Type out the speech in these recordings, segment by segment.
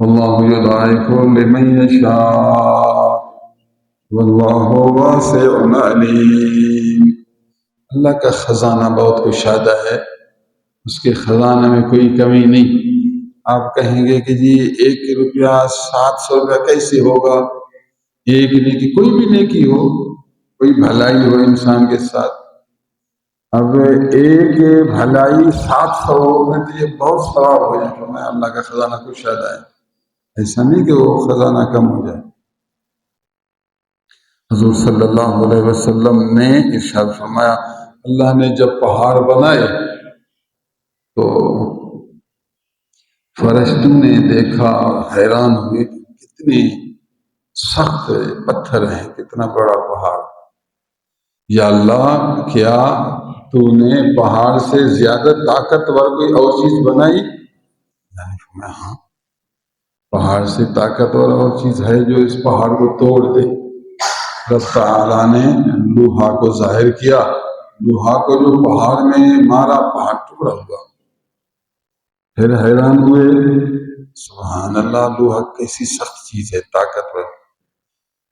واللہ یضاعف لمن یشاء واللہ واسع علیم۔ اللہ کا خزانہ بہت کشادہ ہے، اس کے خزانہ میں کوئی کمی نہیں۔ آپ کہیں گے کہ جی 1 روپیہ 700 روپیہ کیسے ہوگا؟ ایک نیکی، کوئی بھی نیکی ہو، کوئی بھلائی ہو انسان کے ساتھ، اب ایک بھلائی 700 میں تو یہ بہت ثواب ہو جائے۔ فرمایا اللہ کا خزانہ کشادہ ہے، ایسا نہیں کہ وہ خزانہ کم ہو جائے۔ حضور صلی اللہ علیہ وسلم نے ارشاد فرمایا، اللہ نے جب پہاڑ بنائے تو فرشتوں نے دیکھا اور حیران ہوئے کہ کتنے سخت پتھر ہیں، کتنا بڑا پہاڑ۔ یا اللہ، کیا تو نے پہاڑ سے زیادہ طاقتور کوئی اور چیز بنائی؟ میں ہاں، پہاڑ سے طاقتور اور چیز ہے جو اس پہاڑ کو توڑ دے۔ رب تعالیٰ نے لوہا کو ظاہر کیا، لوہا کو جو پہاڑ میں مارا، پہاڑ ٹکڑا ہوا۔ پھر حیران ہوئے، سبحان اللہ، لوہا کیسی سخت چیز ہے، طاقتور۔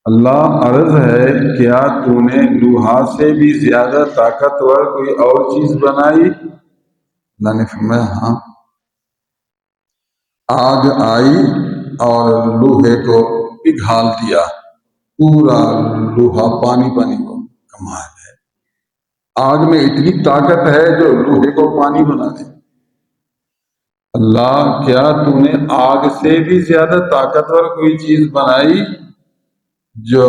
اللہ، عرض ہے کیا تو نے لوہا سے بھی زیادہ طاقتور کوئی اور چیز بنائی؟ اللہ نے فرمایا ہاں۔ آگ آئی اور لوہے کو پگھال دیا، پورا لوہا پانی پانی ہو۔ کمال ہے، آگ میں اتنی طاقت ہے جو لوہے کو پانی بنا دے۔ اللہ، کیا تو نے آگ سے بھی زیادہ طاقتور کوئی چیز بنائی جو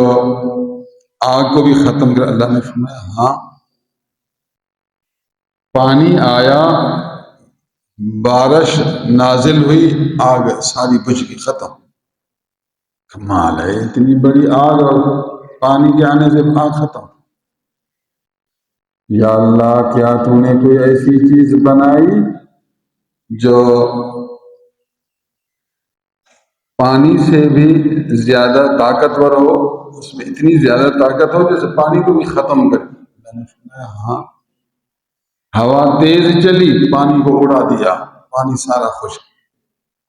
آگ کو بھی ختم کر؟ اللہ نے فرمایا ہاں۔ پانی آیا، بارش نازل ہوئی، آگ ساری بجھ گئی، ختم۔ کمال ہے، اتنی بڑی آگ اور پانی کے آنے سے آگ ختم۔ یا اللہ، کیا تو نے کوئی ایسی چیز بنائی جو پانی سے بھی زیادہ طاقتور ہو، اس میں اتنی زیادہ طاقت ہو جیسے پانی کو بھی ختم کر دے؟ اللہ نے فرمایا ہاں۔ ہوا تیز چلی، پانی کو اڑا دیا، پانی سارا خشک۔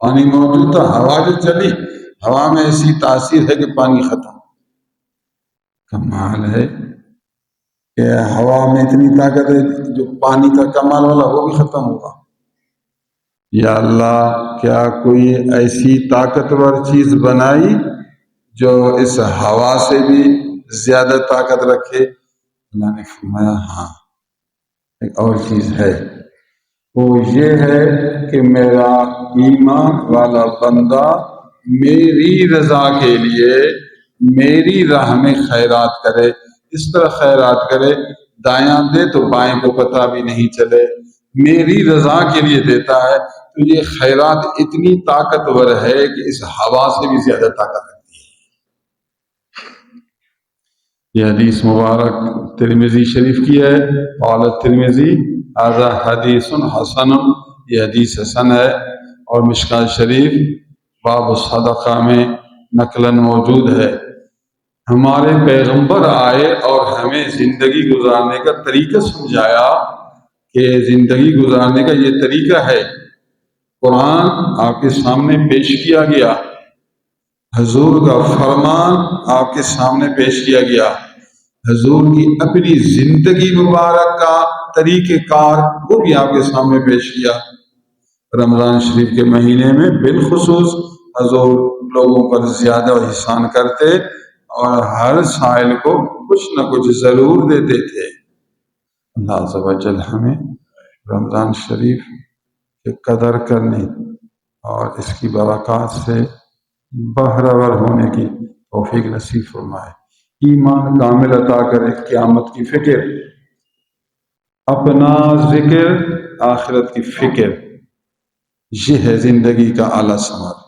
پانی موجود تھا، ہوا جو چلی، ہوا میں ایسی تاثیر ہے کہ پانی ختم۔ کمال ہے کہ ہوا میں اتنی طاقت ہے، جو پانی کا کمال والا وہ بھی ختم ہوگا۔ یا اللہ، کیا کوئی ایسی طاقتور چیز بنائی جو اس ہوا سے بھی زیادہ طاقت رکھے؟ اللہ نے فرمایا ہاں، ایک اور چیز ہے، وہ یہ ہے کہ میرا ایمان والا بندہ میری رضا کے لیے میری راہ میں خیرات کرے۔ اس طرح خیرات کرے، دایاں دے تو بائیں کو پتہ بھی نہیں چلے، میری رضا کے لیے دیتا ہے، تو یہ خیرات اتنی طاقتور ہے کہ اس ہوا سے بھی زیادہ طاقت رکھتی ہے۔ یہ حدیث مبارک ترمذی شریف کی ہے، قال الترمذی ھذا حدیث حسن، یہ حدیث حسن ہے، اور مشکوٰۃ شریف باب الصدقہ میں نقلاً موجود ہے۔ ہمارے پیغمبر آئے اور ہمیں زندگی گزارنے کا طریقہ سمجھایا کہ زندگی گزارنے کا یہ طریقہ ہے۔ قرآن آپ کے سامنے پیش کیا گیا، حضور کا فرمان آپ کے سامنے پیش کیا گیا، حضور کی اپنی زندگی مبارک کا طریقہ کار وہ بھی آپ کے سامنے پیش کیا۔ رمضان شریف کے مہینے میں بالخصوص حضور لوگوں پر زیادہ احسان کرتے اور ہر سائل کو کچھ نہ کچھ ضرور دیتے تھے۔ اللہ عز و جل ہمیں رمضان شریف کی قدر کرنے اور اس کی برکات سے بہرور ہونے کی توفیق نصیب فرمائے۔ ایمان کامل عطا کرے، قیامت کی فکر، اپنا ذکر، آخرت کی فکر، یہ ہے زندگی کا اعلیٰ ثمر۔